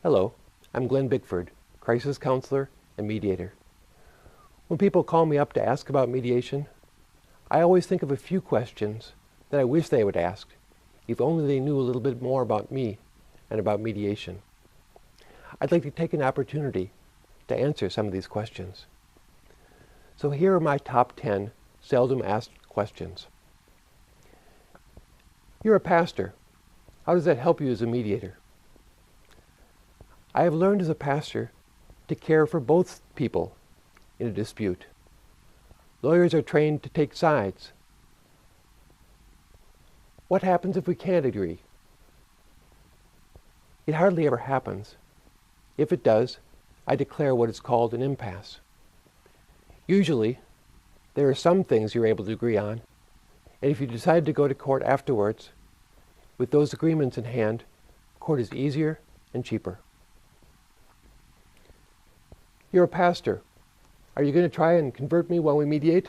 Hello, I'm Glen Bickford, crisis counselor and mediator. When people call me up to ask about mediation, I always think of a few questions that I wish they would ask, if only they knew a little bit more about me and about mediation. I'd like to take an opportunity to answer some of these questions. So here are my top 10 seldom asked questions. You're a pastor. How does that help you as a mediator? I have learned as a pastor to care for both people in a dispute. Lawyers are trained to take sides. What happens if we can't agree? It hardly ever happens. If it does, I declare what is called an impasse. Usually, there are some things you're able to agree on, and if you decide to go to court afterwards, with those agreements in hand, court is easier and cheaper. You're a pastor. Are you going to try and convert me while we mediate?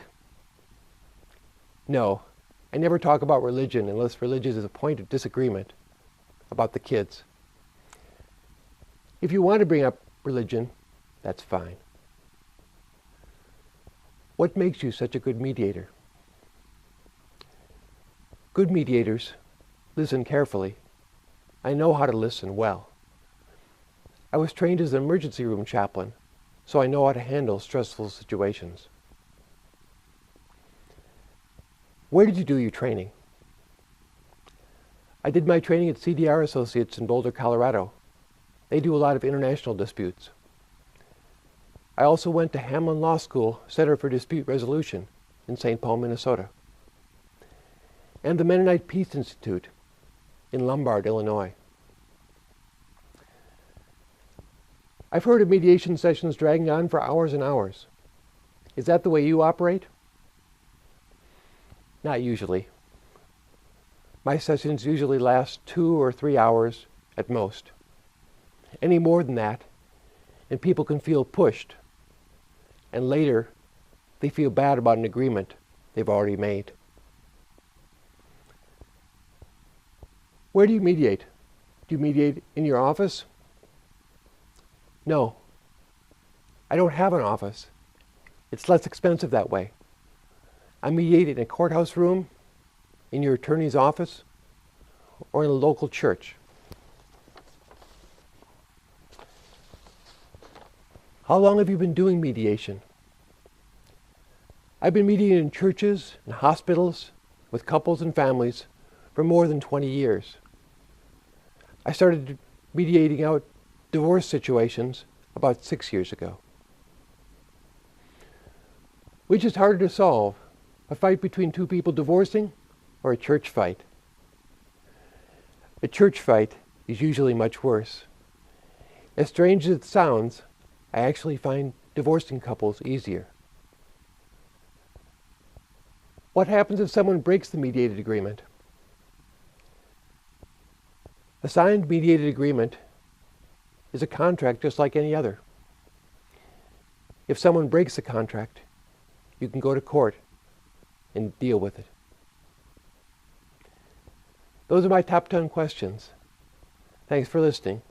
No, I never talk about religion unless religion is a point of disagreement about the kids. If you want to bring up religion, that's fine. What makes you such a good mediator? Good mediators listen carefully. I know how to listen well. I was trained as an emergency room chaplain, so I know how to handle stressful situations. Where did you do your training? I did my training at CDR Associates in Boulder, Colorado. They do a lot of international disputes. I also went to Hamlin Law School Center for Dispute Resolution in St. Paul, Minnesota, and the Mennonite Peace Institute in Lombard, Illinois. I've heard of mediation sessions dragging on for hours and hours. Is that the way you operate? Not usually. My sessions usually last 2 or 3 hours at most. Any more than that, and people can feel pushed, and later they feel bad about an agreement they've already made. Where do you mediate? Do you mediate in your office? No, I don't have an office. It's less expensive that way. I mediate in a courthouse room, in your attorney's office, or in a local church. How long have you been doing mediation? I've been mediating in churches and hospitals with couples and families for more than 20 years. I started mediating out divorce situations about 6 years ago. Which is harder to solve, a fight between two people divorcing or a church fight? A church fight is usually much worse. As strange as it sounds, I actually find divorcing couples easier. What happens if someone breaks the mediated agreement? A signed mediated agreement is a contract just like any other. If someone breaks the contract, you can go to court and deal with it. Those are my top 10 questions. Thanks for listening.